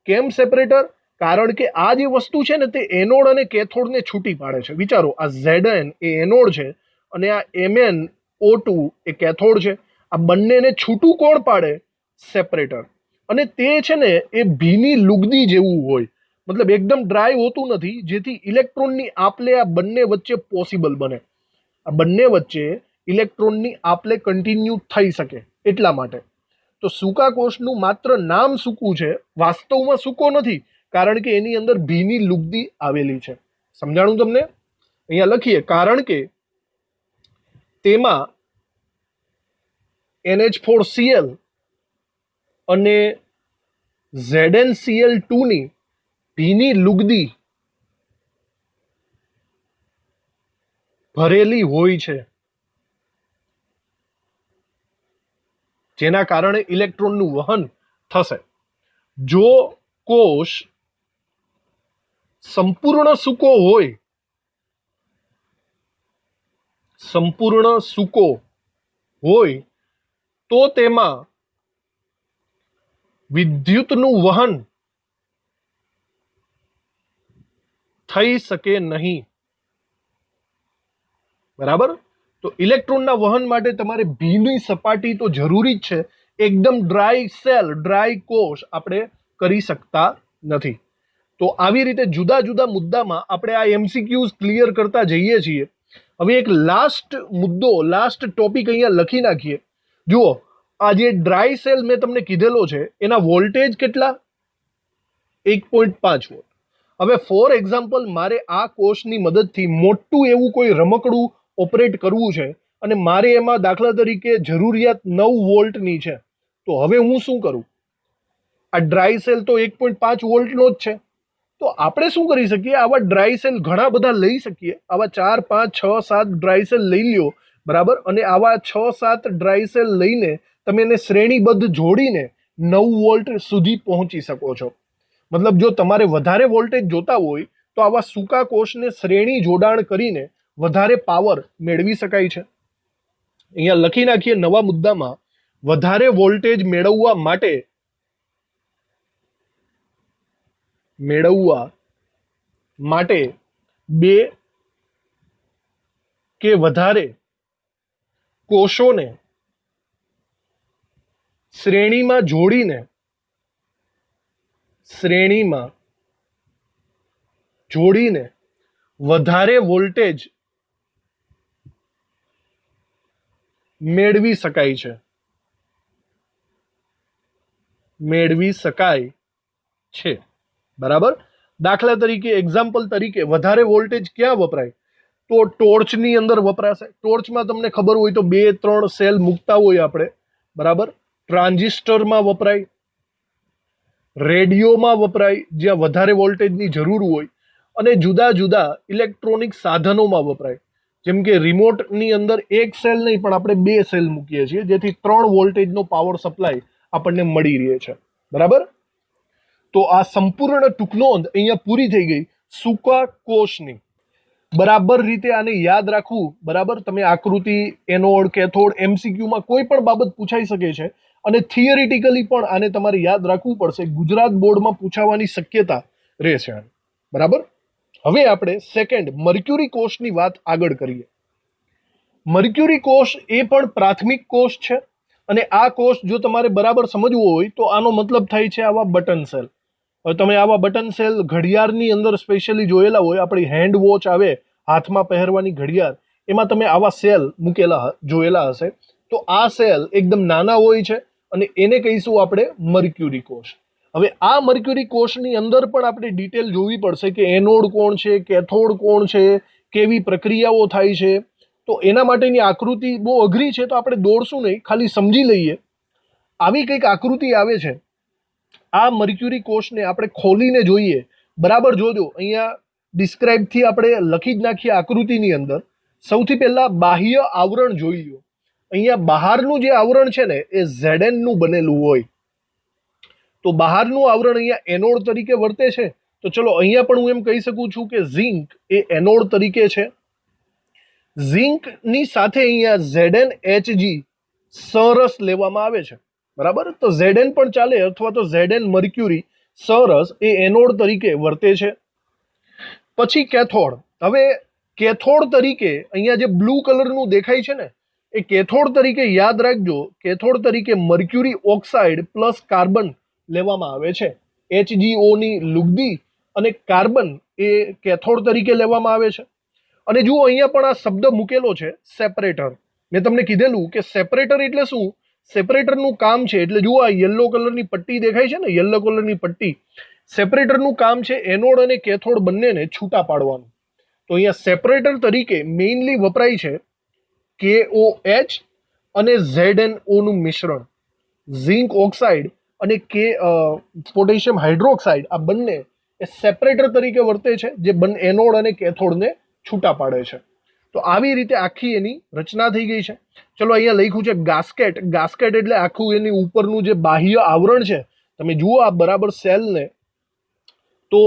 S1: કેમ સેપરેટર? કારણ કે આ જે વસ્તુ છે ને તે એનોડ અને કેથોડને છૂટી પાડે છે. વિચારો, આ Zn એ એનોડ છે અને આ MnO2 એ કેથોડ છે. આ બંનેને છૂટું કોણ પાડે? સેપરેટર. અને તે છે ને એ ભીની લુગદી જેવું હોય, મતલબ એકદમ ડ્રાય હોતું નથી, જેથી ઇલેક્ટ્રોનની આપલે આ બંને વચ્ચે પોસિબલ બને. આ બંને વચ્ચે ઇલેક્ટ્રોનની આપલે કન્ટિન્યુ થઈ શકે એટલા માટે. તો સૂકા કોષનું માત્ર નામ સૂકું છે, વાસ્તવમાં સૂકો નથી, કારણ કે એની અંદર ભીની લુગદી આવેલી છે. સમજાણું તમને? અહીંયા લખીએ, કારણ કે તેમાં NH4Cl અને ZnCl2 ની ભીની લુગદી ભરેલી હોય છે, જેના કારણે ઇલેક્ટ્રોનનું વહન થશે. જો કોષ સંપૂર્ણ સૂકો હોય તો તેમાં વિદ્યુતનું વહન થઈ શકે નહીં. બરાબર? તો ઇલેક્ટ્રોનના વહન માટે તમારે ભીની સપાટી તો જરૂરી જ છે. એકદમ ડ્રાય કોષ આપણે કરી શકતા નથી. તો આવી રીતે જુદા જુદા મુદ્દામાં આપણે આ MCQs ક્લિયર કરતા જઈએ છીએ. હવે એક લાસ્ટ ટોપિક અહીંયા લખી નાખીએ. જુઓ, આ જે ડ્રાય સેલ મેં તમને કીધેલો છે એના વોલ્ટેજ કેટલા? 1.5 વોલ્ટ. હવે ફોર એક્ઝામ્પલ મારે આ કોષની મદદથી મોટું એવું કોઈ રમકડું ઓપરેટ કરવું છે અને મારે એમાં દાખલા તરીકે જરૂરિયાત 9 વોલ્ટની છે. તો હવે હું શું કરું? આ ડ્રાય સેલ તો 1.5 વોલ્ટનો જ છે. તો આપણે શું કરી શકીએ? આવા ડ્રાય સેલ ઘણા બધા લઈ શકીએ. આવા 4, 5, 6, 7 ડ્રાય સેલ લઈ લ્યો. બરાબર? અને આવા 6, 7 ડ્રાય સેલ લઈને તમે એને શ્રેણીબદ્ધ જોડીને 9 વોલ્ટ સુધી પહોંચી શકો છો. મતલબ જો તમારે વધારે વોલ્ટેજ જોતા હોય તો આવા સૂકા કોષને શ્રેણી જોડાણ કરીને વધારે પાવર મેળવી શકાય છે. અહીંયા લખી નાખીએ નવા મુદ્દામાં, વધારે વોલ્ટેજ મેળવવા માટે 2 કે વધારે કોષોને શ્રેણીમાં જોડીને વધારે વોલ્ટેજ મેળવી શકાય છે. બરાબર? દાખલા તરીકે, એક્ઝામ્પલ તરીકે, વધારે વોલ્ટેજ ક્યાં વપરાય? તો ટોર્ચની અંદર વપરાશે. ટોર્ચમાં તમને ખબર હોય તો 2-3 સેલ મૂકતા હોય આપણે. બરાબર? ટ્રાન્ઝિસ્ટરમાં વપરાય, રેડિયોમાં વપરાય જ્યાં વધારે વોલ્ટેજની જરૂર હોય, અને જુદા જુદા ઇલેક્ટ્રોનિક સાધનોમાં વપરાય. જેમ કે રિમોટની અંદર 1 સેલ નહીં પણ આપણે 2 સેલ મૂકીએ છીએ, જેથી 3 વોલ્ટેજનો પાવર સપ્લાય આપણને મળી રહે છે. બરાબર? તો આ સંપૂર્ણ ટૂંકનોંધ અહીંયા પૂરી થઈ ગઈ સૂકા કોષની. બરાબર રીતે આને યાદ રાખવું. બરાબર? તમે આકૃતિ, એનોડ, કેથોડ, MCQમાં કોઈ પણ બાબત પૂછાઈ શકે છે અને થિયરિટિકલી પણ આને તમારે યાદ રાખવું પડશે. ગુજરાત બોર્ડમાં પૂછાવાની શક્યતા રહેશે. બરાબર? હવે આપણે સેકન્ડ મર્ક્યુરી કોષની વાત આગળ કરીએ. મર્ક્યુરી કોષ એ પણ પ્રાથમિક કોષ છે અને આ કોષ જો તમારે બરાબર સમજવો હોય તો આનો મતલબ થાય છે આવા બટન સેલ. હવે તમે આવા બટન સેલ ઘડિયાળની અંદર સ્પેશિયલી જોયેલા હોય, આપણી હેન્ડ વોચ આવે, હાથમાં પહેરવાની ઘડિયાળ, એમાં તમે આવા સેલ જોયેલા હશે. તો આ સેલ એકદમ નાના હોય છે અને એને કહીશું આપણે મર્ક્યુરી કોષ. હવે આ મર્ક્યુરી કોષની અંદર પણ આપણે ડિટેલ જોવી પડશે કે એનોડ કોણ છે, કેથોડ કોણ છે, કેવી પ્રક્રિયાઓ થાય છે. તો એના માટેની આકૃતિ બહુ અઘરી છે, તો આપણે દોડશું નહીં, ખાલી સમજી લઈએ. આવી કંઈક આકૃતિ આવે છે. આ મર્ક્યુરી કોષને આપણે ખોલીને જોઈએ. બરાબર જોજો, અહીંયા ડિસ્ક્રાઇબથી આપણે લખી જ નાખીએ આકૃતિની અંદર. સૌથી પહેલા બાહ્ય આવરણ જોઈ લો. અહીંયા બહારનું જે આવરણ છે ને એ Zn નું બનેલું હોય. તો બહારનું આવરણ અહીંયા એનોડ તરીકે વર્તે છે. તો ચલો અહીંયા પણ હું એમ કહી શકું છું કે ઝિંક એ એનોડ તરીકે છે. ઝિંકની સાથે અહીંયા ZnHg સરસ લેવામાં આવે છે, બરાબર. તો Zn પણ ચાલે, અથવા તો Zn મર્ક્યુરી સરસ એ એનોડ તરીકે વર્તે છે. પછી કેથોડ. હવે કેથોડ તરીકે અહીંયા જે બ્લુ કલરનું દેખાય છે ને, એ કેથોડ તરીકે યાદ રાખજો, કેથોડ તરીકે મર્ક્યુરી ઓક્સાઇડ પ્લસ કાર્બન લેવામાં આવે છે. HgO ની લુગદી અને કાર્બન એ કેથોડ તરીકે લેવામાં આવે છે. અને જુઓ અહીંયા પણ આ શબ્દ મૂકેલો છે સેપરેટર. મેં તમને કીધેલું કે સેપરેટર એટલે શું? સેપરેટરનું કામ છે, એટલે જુઓ આ યલો કલરની પટ્ટી દેખાય છે ને, યલો કલરની પટ્ટી, સેપરેટરનું કામ છે એનોડ અને કેથોડ બંનેને છૂટા પાડવાનું. તો અહીંયા સેપરેટર તરીકે મેઇનલી વપરાય છે KOH અને ZnO નું મિશ્રણ. ઝિંક ઓક્સાઇડ અને પોટેશિયમ હાઇડ્રોક્સાઇડ આ બંને એ સેપરેટર તરીકે વર્તે છે, જે બંને એનોડ અને કેથોડને છૂટા પાડે છે. તો આવી રીતે આખી એની રચના થઈ ગઈ છે. ચલો અહીંયા લખ્યું છે ગાસ્કેટ. ગાસ્કેટ એટલે આખું એની ઉપરનું જે બાહ્ય આવરણ છે. તમે જુઓ આ બરાબર સેલને, તો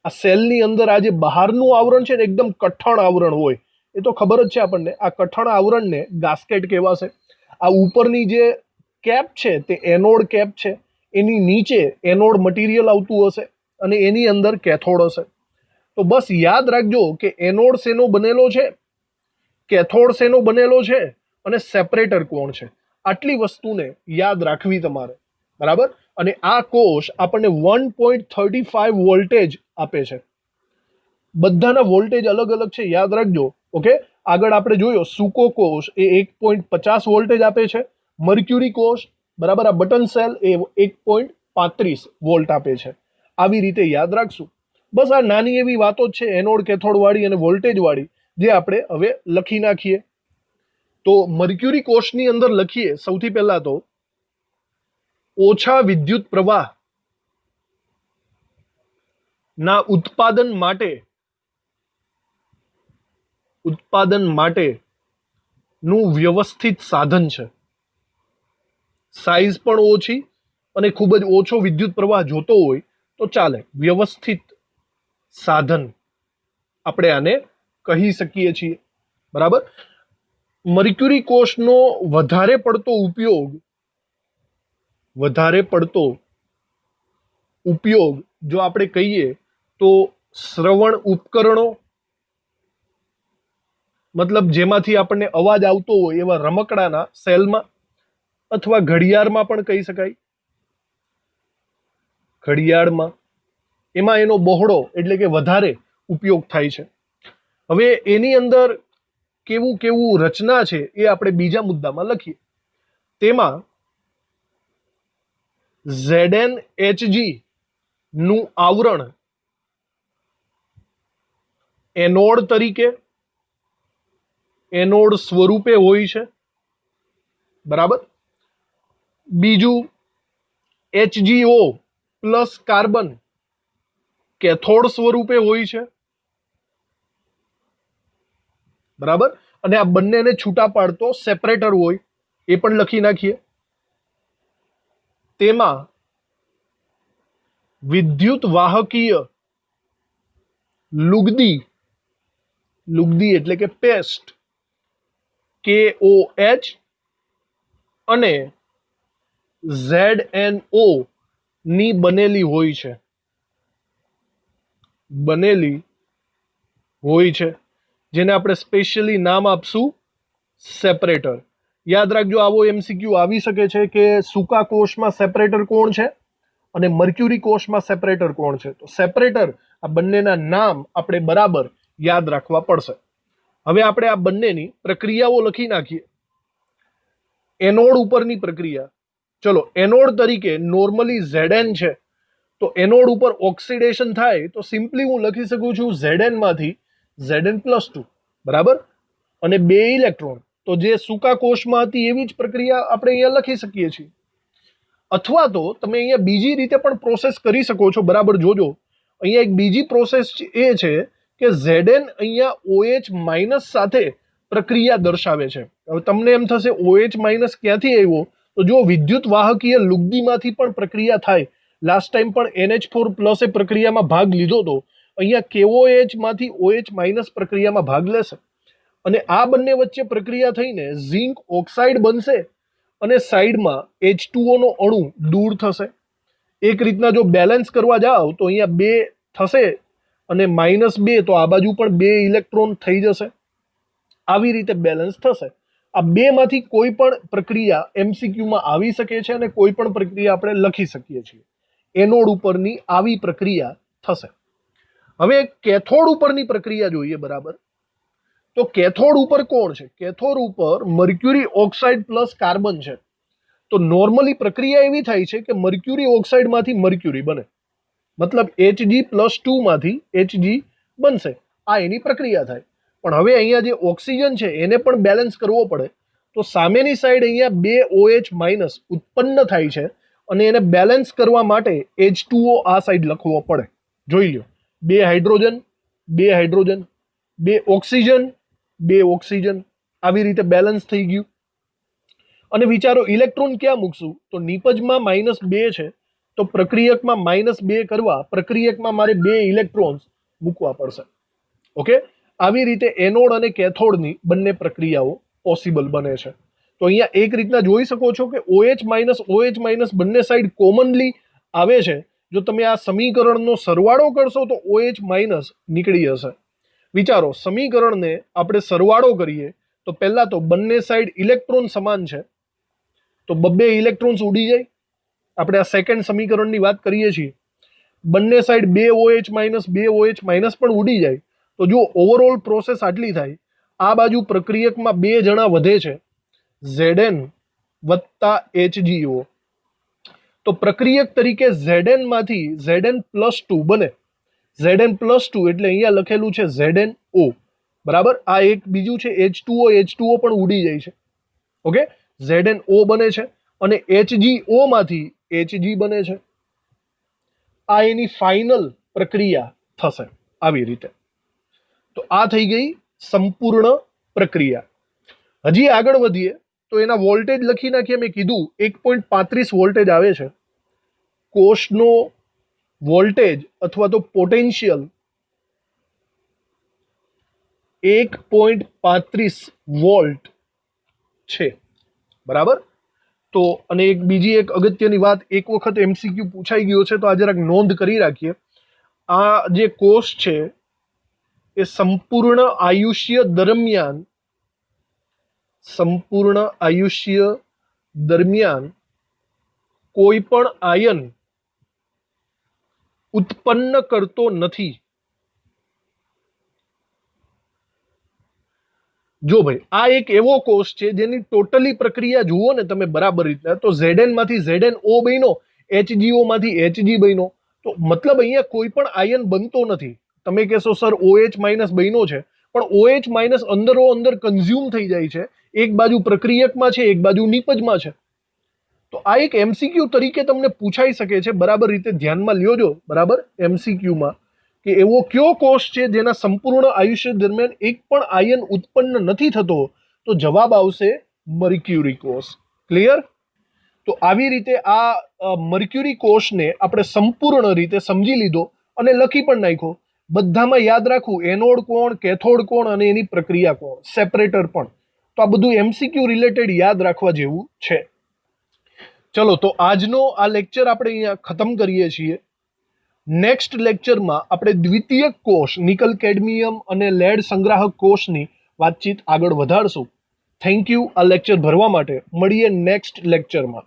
S1: આ સેલની અંદર આ જે બહારનું આવરણ છે ને એકદમ કઠણ આવરણ હોય, એ તો ખબર જ છે આપણને. આ કઠણ આવરણને ગાસ્કેટ કહેવાશે. આ ઉપરની જે કેપ છે તે એનોડ કેપ છે, એની નીચે એનોડ મટીરિયલ આવતું હશે અને એની અંદર કેથોડ હશે. તો બસ યાદ રાખજો કે એનોડ શેનો બનેલો છે, કેથોડ શેનો બનેલો છે અને સેપરેટર કોણ છે. આટલી વસ્તુને યાદ રાખવી તમારે, બરાબર. અને આ કોષ આપણને 1.35 વોલ્ટેજ આપે છે. બધાના વોલ્ટેજ અલગ અલગ છે, યાદ રાખજો. ઓકે, આગળ આપણે જોયો સૂકો કોષ એ 1.50 વોલ્ટેજ આપે છે. મર્ક્યુરી કોષ, બરાબર, આ બટન સેલ એ 1.35 વોલ્ટ આપે છે. આવી રીતે યાદ રાખશું. બસ આ નાની એવી વાતો જ છે એનોડ કેથોડ વાળી અને વોલ્ટેજ વાળી, જે આપણે હવે લખી નાખીએ. તો મર્ક્યુરી કોષની અંદર લખીએ સૌથી પહેલા તો ઓછા વિદ્યુત પ્રવાહ ના ઉત્પાદન માટે નું વ્યવસ્થિત સાધન છે. સાઇઝ પણ ઓછી અને ખૂબ જ ઓછો વિદ્યુત પ્રવાહ જોતો હોય તો ચાલે. વ્યવસ્થિત સાધન આપણે આને કહી શકીએ છીએ, બરાબર. મર્ક્યુરી કોષનો વધારે પડતો ઉપયોગ જો આપણે કહીએ તો શ્રવણ ઉપકરણો, મતલબ જેમાંથી આપણને અવાજ આવતો હોય એવા રમકડાના સેલમાં, અથવા ઘડિયાળમાં પણ કહી શકાય. ઘડિયાળમાં એમાં એનો બહોળો એટલે કે વધારે ઉપયોગ થાય છે. હવે એની અંદર કેવું રચના છે એ આપણે બીજા મુદ્દામાં લખીએ. તેમાં ZnHg નું આવરણ એનોડ તરીકે, એનોડ સ્વરૂપે હોય છે, બરાબર. બીજું HgO પ્લસ કાર્બન કેથોડ સ્વરૂપે હોય છે, બરાબર. અને આ બંનેને છૂટા પાડતો સેપરેટર હોય, એ પણ લખી નાખીએ. તેમાં વિદ્યુત વાહકીય લુગદી એટલે કે પેસ્ટ KOH અને ZnO ની બનેલી હોય છે, જેને આપણે સ્પેશિયલી નામ આપશું સેપરેટર. યાદ રાખજો, આવો MCQ આવી શકે છે કે સૂકા કોષમાં સેપરેટર કોણ છે અને મર્ક્યુરી કોષમાં સેપરેટર કોણ છે. તો સેપરેટર, આ બંનેના નામ આપણે બરાબર યાદ રાખવા પડશે. હવે આપણે આ બંનેની પ્રક્રિયાઓ લખી નાખીએ. એનોડ ઉપરની પ્રક્રિયા. ચલો, એનોડ તરીકે નોર્મલી Zn છે, તો એનોડ ઉપર ઓક્સિડેશન થાય તો સિમ્પલી હું લખી શકું છું Zn માંથી Zn+2, બરાબર. અને 2 ઇલેક્ટ્રોન, તો જે સૂકા કોષમાં હતી એવી જ પ્રક્રિયા આપણે અહીંયા લખી શકીએ છીએ. અથવા તો તમે અહીંયા બીજી રીતે પણ પ્રોસેસ કરી શકો છો, બરાબર. જોજો, અહીંયા એક બીજી પ્રોસેસ એ છે કે Zn અહીંયા OH- સાથે પ્રક્રિયા દર્શાવે છે. હવે તમને એમ થશે OH- ક્યાંથી આવ્યો? તો જો વિદ્યુત વાહકીય લુગદીમાંથી પણ પ્રક્રિયા થાય, લાસ્ટ ટાઈમ પણ NH4+ એ પ્રક્રિયામાં ભાગ લીધો હતો, અહીંયા KOH માંથી OH- પ્રક્રિયામાં ભાગ લેશે અને આ બંને વચ્ચે પ્રક્રિયા થઈને ઝિંક ઓક્સાઇડ બનશે અને સાઈડમાં H2O નો અણુ દૂર થશે. એક રીતના જો બેલેન્સ કરવા જાઓ તો અહીંયા 2 થશે અને -2, તો આ બાજુ પણ 2 ઇલેક્ટ્રોન થઈ જશે. આવી રીતે બેલેન્સ થશે. આ બે માંથી કોઈ પણ પ્રક્રિયા MCQમાં આવી શકે છે અને કોઈ પણ પ્રક્રિયા આપણે લખી શકીએ છીએ. એનોડ ઉપરની આવી પ્રક્રિયા થશે. હવે કેથોડ ઉપરની પ્રક્રિયા જોઈએ. બરાબર, તો કેથોડ ઉપર કોણ છે? કેથોડ ઉપર મર્ક્યુરી ઓક્સાઇડ પ્લસ કાર્બન છે. તો નોર્મલી પ્રક્રિયા એવી થાય છે કે મર્ક્યુરી ઓક્સાઇડમાંથી મર્ક્યુરી બને, મતલબ Hg+2 માંથી Hg બનશે. આ એની પ્રક્રિયા થાય. પણ હવે અહીંયા જે ઓક્સિજન છે એને પણ બેલેન્સ કરવો પડે, તો સામેની સાઈડ અહીંયા 2 OH- ઉત્પન્ન થાય છે અને એને બેલેન્સ કરવા માટે H2O આ સાઈડ લખવો પડે. જોઈ લો, 2 હાઇડ્રોજન 2 હાઇડ્રોજન, 2 ઓક્સિજન 2 ઓક્સિજન, આવી રીતે બેલેન્સ થઈ ગયું. અને વિચારો ઇલેક્ટ્રોન ક્યાં મૂકશું? તો નિપજમાં -2 છે, તો પ્રક્રિયકમાં -2 કરવા પ્રક્રિયકમાં મારે 2 ઇલેક્ટ્રોન્સ મૂકવા પડશે. ઓકે, આવી રીતે એનોડ અને કેથોડની બંને પ્રક્રિયાઓ પોસિબલ બને છે. તો અહીંયા એક રીતના જોઈ શકો છો કે OH- બંને સાઈડ કોમનલી આવે છે. જો તમે આ સમીકરણનો સરવાળો કરશો તો OH- નીકળી જશે. વિચારો, સમીકરણને આપણે સરવાળો કરીએ તો પહેલા તો બંને સાઈડ ઇલેક્ટ્રોન સમાન છે, તો 2 ઇલેક્ટ્રોન્સ ઉડી જાય. આપણે આ સેકન્ડ સમીકરણની વાત કરીએ છીએ. બંને સાઈડ 2 OH- 2 OH- પણ ઉડી જાય. તો જો ઓવરઓલ પ્રોસેસ આટલી થાય, આ બાજુ પ્રક્રિયકમાં 2 જણા વધે છે, Zn + HgO. તો પ્રક્રિયક તરીકે Zn માંથી Zn+2 બને. Zn+2 એટલે અહીંયા લખેલું છે ZnO. બરાબર, આ એક બીજું છે H2O. H2O પણ ઉડી જાય છે. ઓકે, ZnO બને છે અને HgO માંથી Hg બને છે. આ એની ફાઇનલ પ્રક્રિયા થશે આવી રીતે. તો આ થઈ ગઈ સંપૂર્ણ પ્રક્રિયા. હજી આગળ વધીએ તો એના વોલ્ટેજ લખી નાખીએ. મેં કીધું 1.35 વોલ્ટેજ આવે છે. કોષનો વોલ્ટેજ અથવા તો પોટેન્શિયલ 1.35 વોલ્ટ છે. બરાબર, તો અને બીજી એક અગત્યની વાત, એક વખત MCQ પૂછાઈ ગયો છે તો આ જરાક નોંધ કરી રાખીએ. આ જે કોષ છે એ સંપૂર્ણ આયુષ્ય દરમિયાન કોઈ પણ આયન ઉત્પન્ન કરતો નથી. જો ભાઈ, આ એક એવો કોષ છે જેની ટોટલી પ્રક્રિયા જુઓ ને તમે બરાબર રીતના, તો Zn માંથી ZnO બન્યો, HgO માંથી Hg બન્યો. તો મતલબ અહીંયા કોઈ પણ આયન બનતો નથી. તમે કહેશો સર OH- બન્યો છે, પણ OH- અંદર કન્ઝ્યુમ થઈ જાય છે. એક બાજુ પ્રક્રિયકમાં છે, એક બાજુ નિપજમાં છે. તો આ એક MCQ તરીકે તમને પૂછાઈ શકે છે. બરાબર રીતે ધ્યાનમાં લ્યો. બરાબર, MCQમાં કે એવો કયો કોષ છે જેના સંપૂર્ણ આયુષ્ય દરમિયાન એક પણ આયન ઉત્પન્ન નથી થતો? તો જવાબ આવશે મર્ક્યુરી કોષ. ક્લિયર? તો આવી રીતે આ મર્ક્યુરી કોષને આપણે સંપૂર્ણ રીતે સમજી લીધો અને લખી પણ નાખ્યો. બધામાં યાદ રાખવું એનોડ કોણ, કેથોડ કોણ અને એની પ્રક્રિયા કોણ, સેપરેટર પણ. તો આ બધું MCQ રિલેટેડ યાદ રાખવા જેવું છે. ચલો, તો આજનો આ લેક્ચર આપણે અહીંયા ખતમ કરીએ છીએ. નેક્સ્ટ લેક્ચરમાં આપણે દ્વિતીયક કોષ, નિકલ કેડમિયમ અને લેડ સંગ્રાહક કોષની વાતચીત આગળ વધારશું. થેન્ક યુ આ લેક્ચર ભરવા માટે. મળીએ નેક્સ્ટ લેક્ચરમાં.